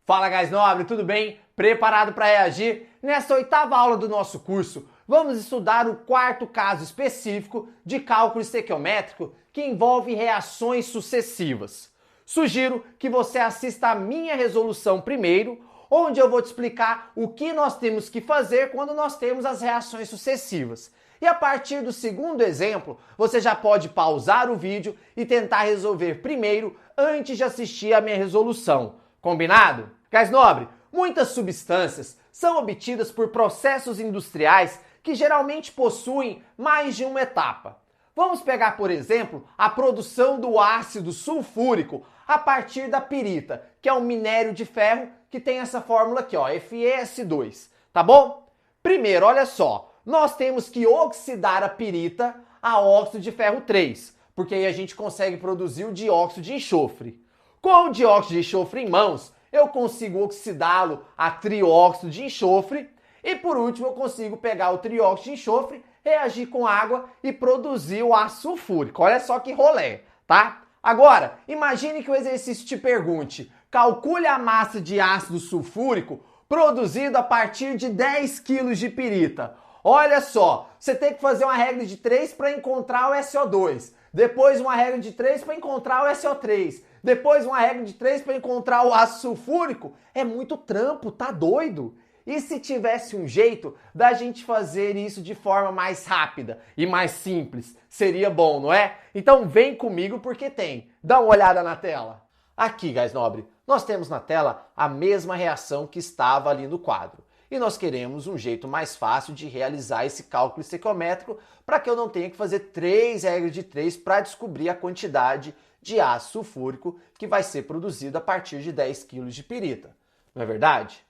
Fala, gás nobre, tudo bem? Preparado para reagir? Nesta oitava aula do nosso curso, vamos estudar o quarto caso específico de cálculo estequiométrico que envolve reações sucessivas. Sugiro que você assista a minha resolução primeiro, onde eu vou te explicar o que nós temos que fazer quando nós temos as reações sucessivas. E a partir do segundo exemplo, você já pode pausar o vídeo e tentar resolver primeiro antes de assistir a minha resolução. Combinado? Gás nobre, muitas substâncias são obtidas por processos industriais que geralmente possuem mais de uma etapa. Vamos pegar, por exemplo, a produção do ácido sulfúrico a partir da pirita, que é um minério de ferro que tem essa fórmula aqui, ó, FeS2, tá bom? Primeiro, olha só, nós temos que oxidar a pirita a óxido de ferro 3, porque aí a gente consegue produzir o dióxido de enxofre. Com o dióxido de enxofre em mãos, eu consigo oxidá-lo a trióxido de enxofre e, por último, eu consigo pegar o trióxido de enxofre, reagir com água e produzir o ácido sulfúrico. Olha só que rolê, tá? Agora, imagine que o exercício te pergunte: calcule a massa de ácido sulfúrico produzido a partir de 10 kg de pirita. Olha só, você tem que fazer uma regra de 3 para encontrar o SO2, depois uma regra de 3 para encontrar o SO3, depois uma regra de 3 para encontrar o ácido sulfúrico. É muito trampo, tá doido? E se tivesse um jeito da gente fazer isso de forma mais rápida e mais simples, seria bom, não é? Então vem comigo porque tem. Dá uma olhada na tela. Aqui, gás nobre, nós temos na tela a mesma reação que estava ali no quadro. E nós queremos um jeito mais fácil de realizar esse cálculo estequiométrico para que eu não tenha que fazer 3 regras de 3 para descobrir a quantidade de ácido sulfúrico que vai ser produzido a partir de 10 kg de pirita. Não é verdade?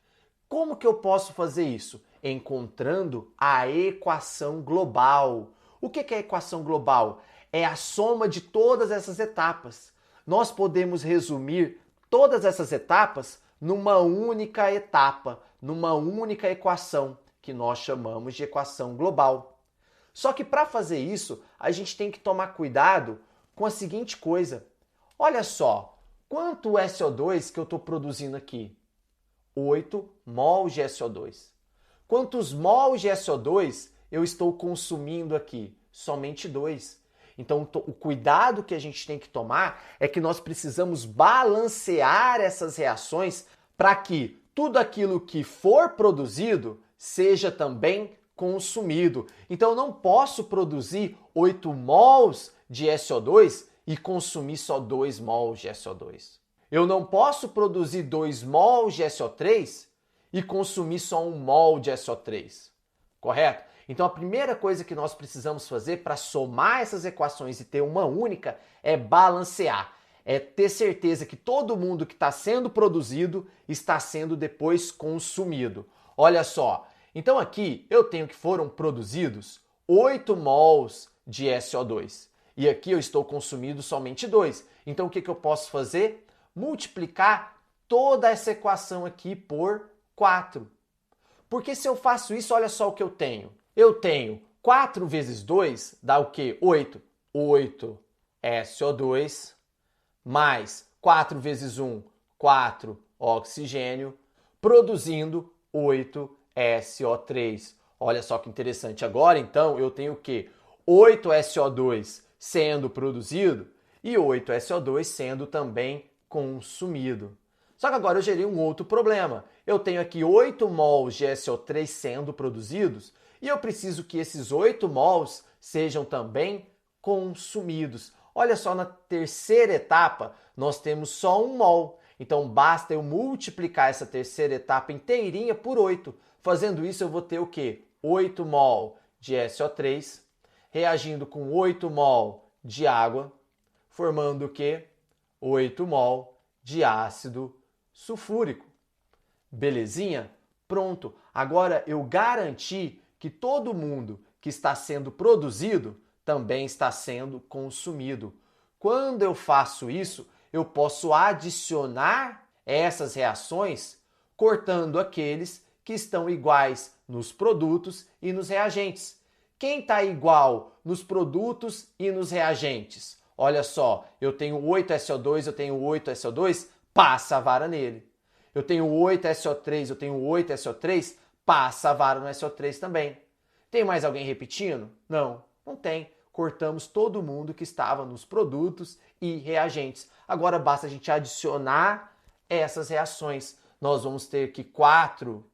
Como que eu posso fazer isso? Encontrando a equação global. O que é a equação global? É a soma de todas essas etapas. Nós podemos resumir todas essas etapas numa única etapa, numa única equação, que nós chamamos de equação global. Só que para fazer isso, a gente tem que tomar cuidado com a seguinte coisa. Olha só, quanto SO2 que eu estou produzindo aqui? 8 mol de SO2. Quantos mol de SO2 eu estou consumindo aqui? Somente 2. Então, o cuidado que a gente tem que tomar é que nós precisamos balancear essas reações para que tudo aquilo que for produzido seja também consumido. Então, eu não posso produzir 8 mols de SO2 e consumir só 2 mols de SO2. Eu não posso produzir 2 mols de SO3 e consumir só 1 mol de SO3. Correto? Então a primeira coisa que nós precisamos fazer para somar essas equações e ter uma única é balancear. É ter certeza que todo mundo que está sendo produzido está sendo depois consumido. Olha só, então aqui eu tenho que foram produzidos 8 mols de SO2. E aqui eu estou consumindo somente 2. Então o que eu posso fazer? Multiplicar toda essa equação aqui por 4. Porque se eu faço isso, olha só o que eu tenho. Eu tenho 4 vezes 2 dá o quê? 8. 8 SO2 mais 4 vezes 1, 4 oxigênio, produzindo 8 SO3. Olha só que interessante. Agora, então, eu tenho o quê? 8 SO2 sendo produzido e 8 SO2 sendo também consumido. Só que agora eu gerei um outro problema. Eu tenho aqui 8 mols de SO3 sendo produzidos e eu preciso que esses 8 mols sejam também consumidos. Olha só, na terceira etapa nós temos só 1 mol. Então basta eu multiplicar essa terceira etapa inteirinha por 8. Fazendo isso eu vou ter o quê? 8 mol de SO3 reagindo com 8 mol de água, formando o quê? 8 mol de ácido sulfúrico. Belezinha? Pronto. Agora eu garanti que todo mundo que está sendo produzido também está sendo consumido. Quando eu faço isso, eu posso adicionar essas reações cortando aqueles que estão iguais nos produtos e nos reagentes. Quem está igual nos produtos e nos reagentes? Olha só, eu tenho 8 SO2, eu tenho 8 SO2, passa a vara nele. Eu tenho 8 SO3, eu tenho 8 SO3, passa a vara no SO3 também. Tem mais alguém repetindo? Não, não tem. Cortamos todo mundo que estava nos produtos e reagentes. Agora basta a gente adicionar essas reações. Nós vamos ter que 4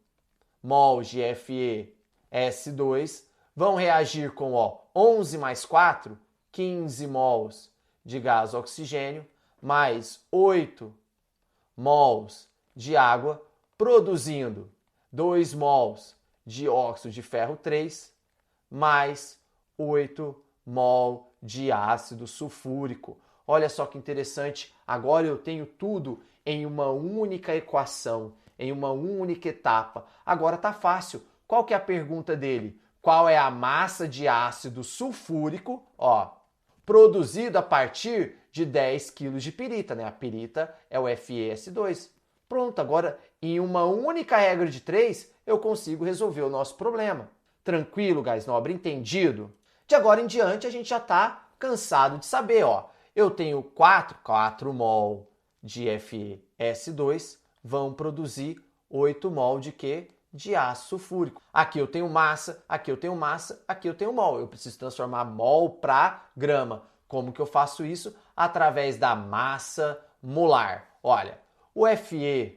mols de FeS2 vão reagir com 11 mais 4, 15 mols de gás oxigênio, mais 8 mols de água, produzindo 2 mols de óxido de ferro 3, mais 8 mol de ácido sulfúrico. Olha só que interessante, agora eu tenho tudo em uma única equação, em uma única etapa. Agora tá fácil. Qual que é a pergunta dele? Qual é a massa de ácido sulfúrico, produzido a partir de 10 kg de pirita, né? A pirita é o FeS2. Pronto, agora em uma única regra de 3 eu consigo resolver o nosso problema. Tranquilo, gás nobre, entendido? De agora em diante a gente já está cansado de saber, eu tenho 4 mol de FeS2 vão produzir 8 mol de quê? De ácido sulfúrico. Aqui eu tenho massa, aqui eu tenho massa, aqui eu tenho mol. Eu preciso transformar mol para grama. Como que eu faço isso? Através da massa molar. Olha, o FeS2,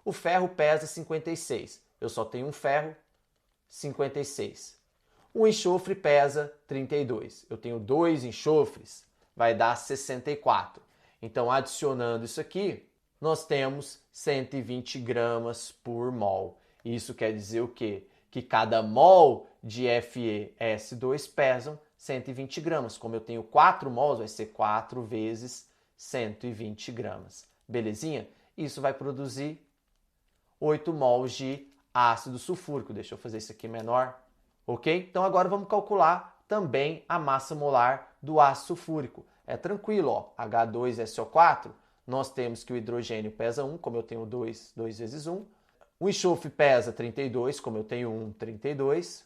o ferro pesa 56. Eu só tenho um ferro, 56. O enxofre pesa 32. Eu tenho 2 enxofres, vai dar 64. Então, adicionando isso aqui, nós temos 120 gramas por mol. Isso quer dizer o quê? Que cada mol de FeS2 pesam 120 gramas. Como eu tenho 4 mols, vai ser 4 vezes 120 gramas. Belezinha? Isso vai produzir 8 mols de ácido sulfúrico. Deixa eu fazer isso aqui menor. Ok? Então agora vamos calcular também a massa molar do ácido sulfúrico. É tranquilo, H2SO4, nós temos que o hidrogênio pesa 1, como eu tenho 2 vezes 1. O enxofre pesa 32, como eu tenho 1, 32.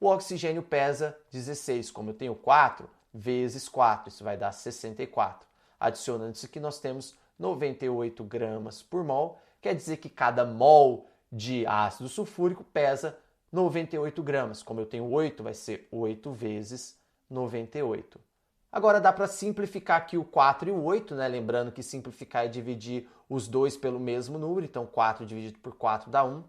O oxigênio pesa 16, como eu tenho 4 vezes 4, isso vai dar 64. Adicionando isso aqui, nós temos 98 gramas por mol, quer dizer que cada mol de ácido sulfúrico pesa 98 gramas. Como eu tenho 8, vai ser 8 vezes 98. Agora dá para simplificar aqui o 4 e o 8, né? Lembrando que simplificar é dividir os dois pelo mesmo número. Então 4 dividido por 4 dá 1.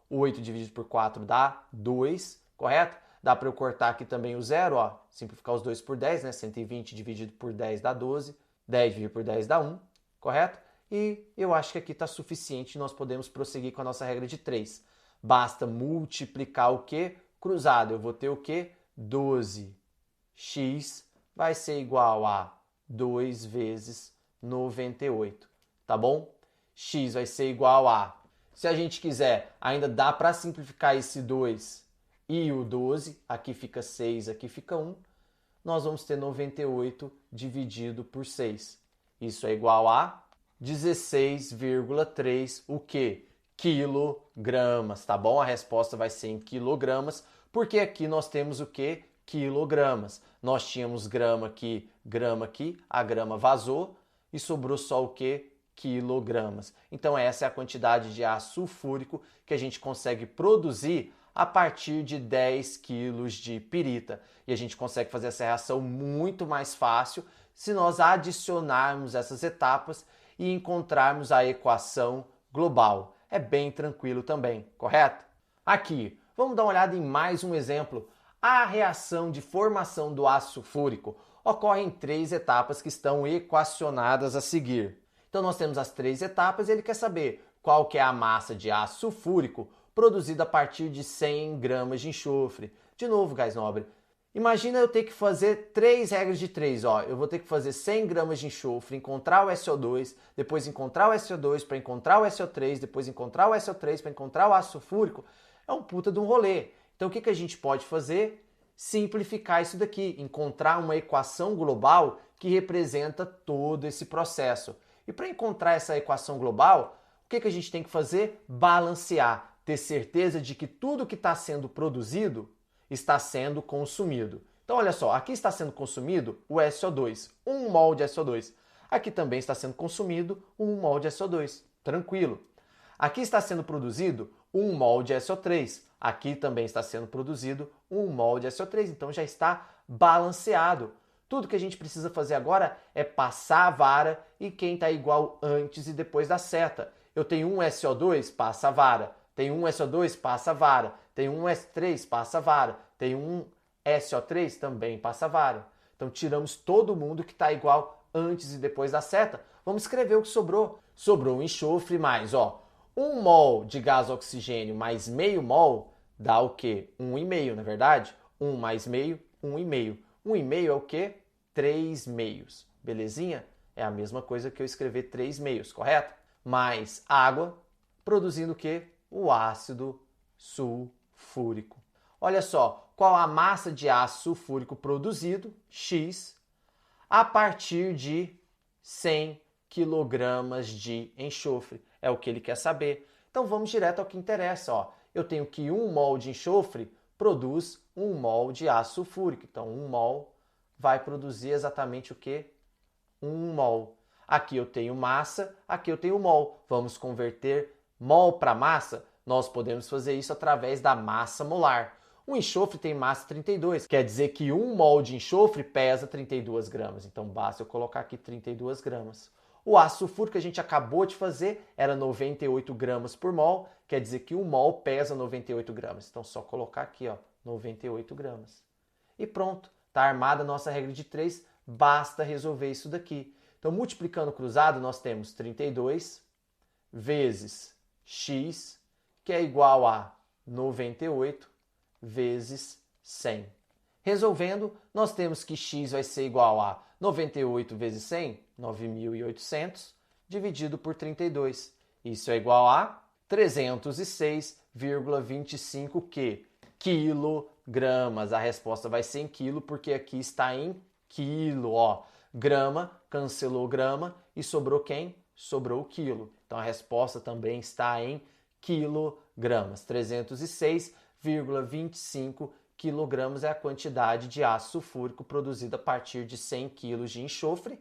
8 dividido por 4 dá 2, correto? Dá para eu cortar aqui também o 0, simplificar os 2 por 10, né? 120 dividido por 10 dá 12. 10 dividido por 10 dá 1, correto? E eu acho que aqui está suficiente, nós podemos prosseguir com a nossa regra de 3. Basta multiplicar o quê? Cruzado. Eu vou ter o quê? 12x vai ser igual a 2 vezes 98, tá bom? X vai ser igual a... Se a gente quiser, ainda dá para simplificar esse 2 e o 12. Aqui fica 6, aqui fica 1. Nós vamos ter 98 dividido por 6. Isso é igual a 16,3 o quê? Quilogramas, tá bom? A resposta vai ser em quilogramas, porque aqui nós temos o quê? Quilogramas. Nós tínhamos grama aqui, a grama vazou e sobrou só o quê? Quilogramas. Então essa é a quantidade de ácido sulfúrico que a gente consegue produzir a partir de 10 quilos de pirita. E a gente consegue fazer essa reação muito mais fácil se nós adicionarmos essas etapas e encontrarmos a equação global. É bem tranquilo também, correto? Aqui, vamos dar uma olhada em mais um exemplo. A reação de formação do ácido sulfúrico ocorre em 3 etapas que estão equacionadas a seguir. Então nós temos as 3 etapas e ele quer saber qual que é a massa de ácido sulfúrico produzida a partir de 100 gramas de enxofre. De novo, gás nobre, imagina eu ter que fazer 3 regras de 3. Eu vou ter que fazer 100 gramas de enxofre, encontrar o SO2, depois encontrar o SO2 para encontrar o SO3, depois encontrar o SO3 para encontrar o ácido sulfúrico. É um puta de um rolê. Então o que a gente pode fazer? Simplificar isso daqui, encontrar uma equação global que representa todo esse processo. E para encontrar essa equação global, o que a gente tem que fazer? Balancear, ter certeza de que tudo que está sendo produzido está sendo consumido. Então olha só, aqui está sendo consumido o SO2, 1 mol de SO2. Aqui também está sendo consumido 1 mol de SO2. Tranquilo. Aqui está sendo produzido 1 mol de SO3. Aqui também está sendo produzido 1 mol de SO3. Então já está balanceado. Tudo que a gente precisa fazer agora é passar a vara e quem está igual antes e depois da seta. Eu tenho um SO2, passa a vara. Tem um SO2, passa a vara. Tem um S3, passa a vara. Tem um SO3, também passa a vara. Então tiramos todo mundo que está igual antes e depois da seta. Vamos escrever o que sobrou. Sobrou um enxofre mais, 1 mol de gás oxigênio mais meio mol dá o quê? 1,5, não é verdade? 1 mais meio, 1,5. 1,5 é o quê? 3 meios. Belezinha? É a mesma coisa que eu escrever 3 meios, correto? Mais água, produzindo o quê? O ácido sulfúrico. Olha só, qual a massa de ácido sulfúrico produzido? X, a partir de 100 kg de enxofre. É o que ele quer saber. Então vamos direto ao que interessa. Eu tenho que 1 mol de enxofre produz 1 mol de ácido sulfúrico. Então 1 mol vai produzir exatamente o quê? 1 mol. Aqui eu tenho massa, aqui eu tenho mol. Vamos converter mol para massa? Nós podemos fazer isso através da massa molar. O enxofre tem massa 32, quer dizer que 1 mol de enxofre pesa 32 gramas. Então basta eu colocar aqui 32 gramas. O ácido sulfúrico que a gente acabou de fazer era 98 gramas por mol, quer dizer que 1 mol pesa 98 gramas. Então só colocar aqui, 98 gramas. E pronto, está armada a nossa regra de 3, basta resolver isso daqui. Então multiplicando cruzado nós temos 32 vezes x, que é igual a 98 vezes 100. Resolvendo, nós temos que x vai ser igual a 98 vezes 100, 9.800, dividido por 32. Isso é igual a 306,25 quilogramas. A resposta vai ser em quilo, porque aqui está em quilo. Grama, cancelou grama e sobrou quem? Sobrou o quilo. Então a resposta também está em quilogramas. 306,25 quilogramas é a quantidade de ácido sulfúrico produzida a partir de 100 quilos de enxofre.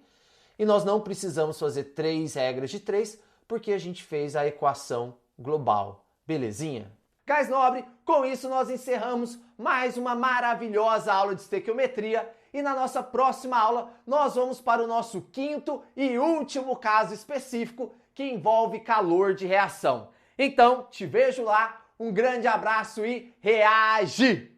E nós não precisamos fazer 3 regras de 3, porque a gente fez a equação global. Belezinha? Gás nobre, com isso nós encerramos mais uma maravilhosa aula de estequiometria. E na nossa próxima aula nós vamos para o nosso 5º e último caso específico que envolve calor de reação. Então, te vejo lá, um grande abraço e reage!